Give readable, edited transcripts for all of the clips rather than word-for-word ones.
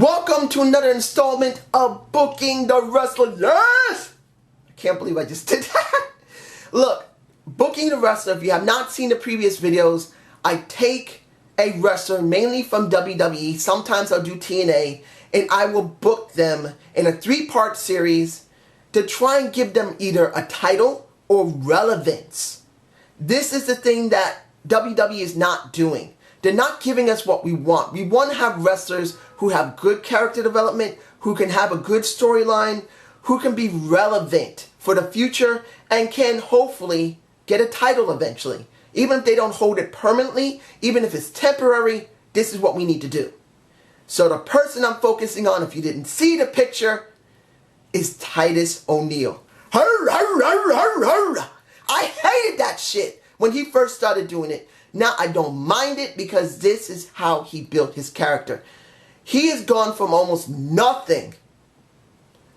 Welcome to another installment of Booking the Wrestler. Yes! I can't believe I just did that. Look, Booking the Wrestler, if you have not seen the previous videos, I take a wrestler mainly from WWE, sometimes I'll do TNA, and I will book them in a 3-part series to try and give them either a title or relevance. This is the thing that WWE is not doing. They're not giving us what we want. We want to have wrestlers who have good character development, who can have a good storyline, who can be relevant for the future, and can hopefully get a title eventually. Even if they don't hold it permanently, even if it's temporary, this is what we need to do. So the person I'm focusing on, if you didn't see the picture, is Titus O'Neil. I hated that shit when he first started doing it. Now I don't mind it because this is how he built his character. He has gone from almost nothing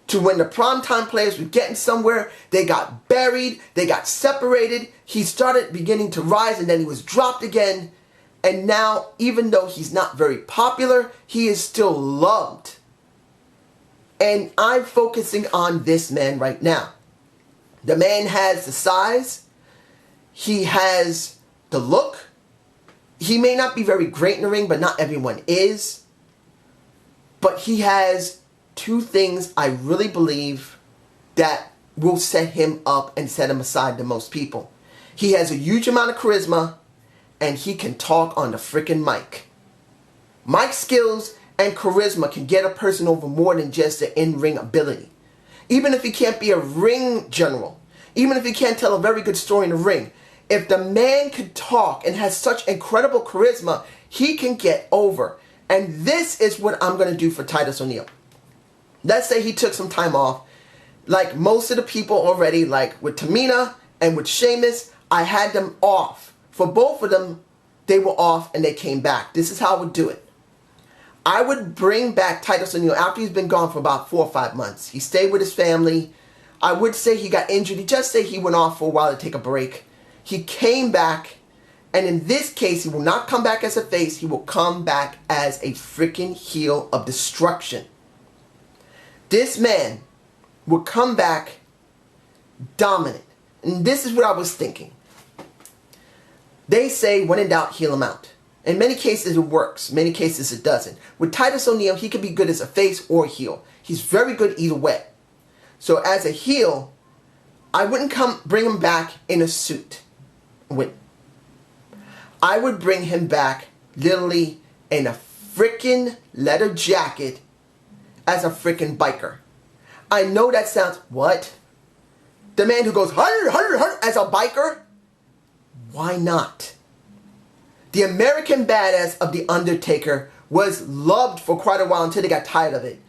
to when the primetime players were getting somewhere, they got buried, they got separated, he started beginning to rise and then he was dropped again. And now, even though he's not very popular, he is still loved. And I'm focusing on this man right now. The man has the size, he has the look. He may not be very great in the ring, but not everyone is. But he has two things I really believe that will set him up and set him aside to most people. He has a huge amount of charisma, and he can talk on the freaking mic. Mic skills and charisma can get a person over more than just their in-ring ability. Even if he can't be a ring general, even if he can't tell a very good story in the ring, if the man can talk and has such incredible charisma, he can get over. And this is what I'm going to do for Titus O'Neil. Let's say he took some time off. Like most of the people already, like with Tamina and with Sheamus, I had them off. For both of them, they were off and they came back. This is how I would do it. I would bring back Titus O'Neil after he's been gone for about 4 or 5 months. He stayed with his family. I would say he got injured. He just say he went off for a while to take a break. He came back, and in this case, he will not come back as a face. He will come back as a freaking heel of destruction. This man will come back dominant. And this is what I was thinking. They say, when in doubt, heel him out. In many cases, it works. In many cases, it doesn't. With Titus O'Neil, he can be good as a face or a heel. He's very good either way. So as a heel, I wouldn't bring him back in a suit. I would bring him back literally in a freaking leather jacket as a freaking biker. I know that sounds, what? The man who goes, as a biker? Why not? The American Badass of The Undertaker was loved for quite a while until they got tired of it.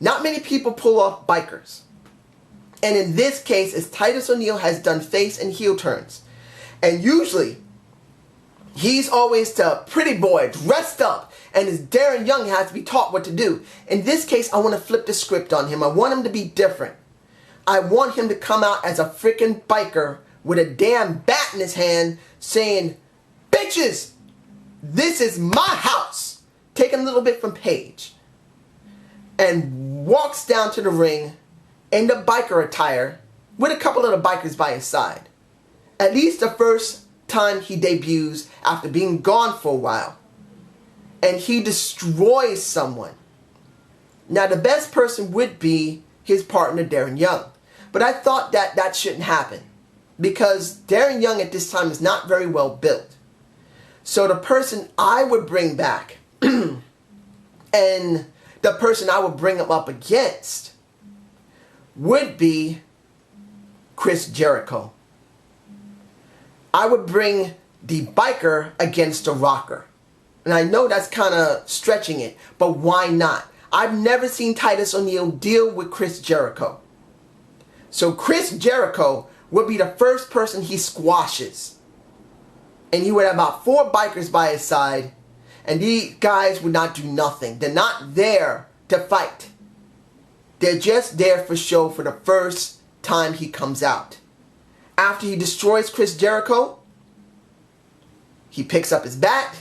Not many people pull off bikers. And in this case, as Titus O'Neil has done face and heel turns. And usually, he's always the pretty boy, dressed up, and his Darren Young has to be taught what to do. In this case, I want to flip the script on him. I want him to be different. I want him to come out as a freaking biker with a damn bat in his hand saying, "Bitches, this is my house." Taking a little bit from Paige. And walks down to the ring in the biker attire with a couple of the bikers by his side. At least the first time he debuts after being gone for a while. And he destroys someone. Now the best person would be his partner Darren Young. But I thought that that shouldn't happen. Because Darren Young at this time is not very well built. So the person I would bring back and the person I would bring him up against would be Chris Jericho. I would bring the biker against the rocker. And I know that's kind of stretching it, but why not? I've never seen Titus O'Neil deal with Chris Jericho. So Chris Jericho would be the first person he squashes. And he would have about 4 bikers by his side. And these guys would not do nothing. They're not there to fight. They're just there for show for the first time he comes out. After he destroys Chris Jericho, he picks up his bat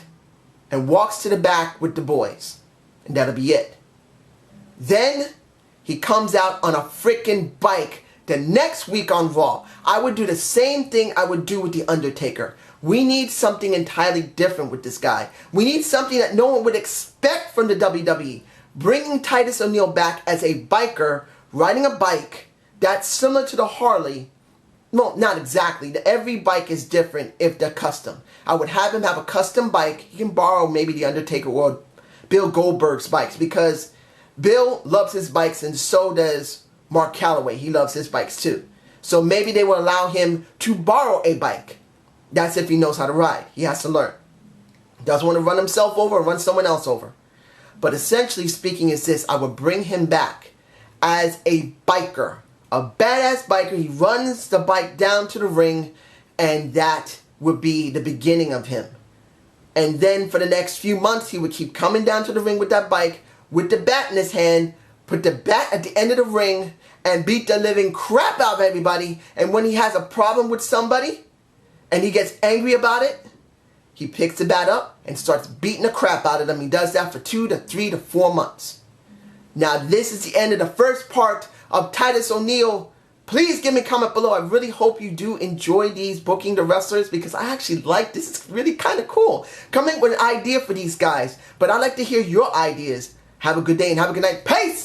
and walks to the back with the boys. And that'll be it. Then he comes out on a freaking bike the next week on Raw. I would do the same thing I would do with The Undertaker. We need something entirely different with this guy. We need something that no one would expect from the WWE. Bringing Titus O'Neil back as a biker, riding a bike that's similar to the Harley. Well, not exactly. Every bike is different if they're custom. I would have him have a custom bike. He can borrow maybe The Undertaker or Bill Goldberg's bikes, because Bill loves his bikes and so does Mark Calloway. He loves his bikes too. So maybe they will allow him to borrow a bike. That's if he knows how to ride. He has to learn. Doesn't want to run himself over or run someone else over. But essentially speaking is this: I would bring him back as a biker. A badass biker. He runs the bike down to the ring, and that would be the beginning of him. And then for the next few months, he would keep coming down to the ring with that bike, with the bat in his hand, put the bat at the end of the ring, and beat the living crap out of everybody. And when he has a problem with somebody, and he gets angry about it, he picks the bat up and starts beating the crap out of them. He does that for 2 to 3 to 4 months. Now this is the end of the first part of Titus O'Neil. Please give me a comment below. I really hope you do enjoy these booking the wrestlers, because I actually like this. It's really kind of cool. Come in with an idea for these guys. But I'd like to hear your ideas. Have a good day and have a good night. Peace!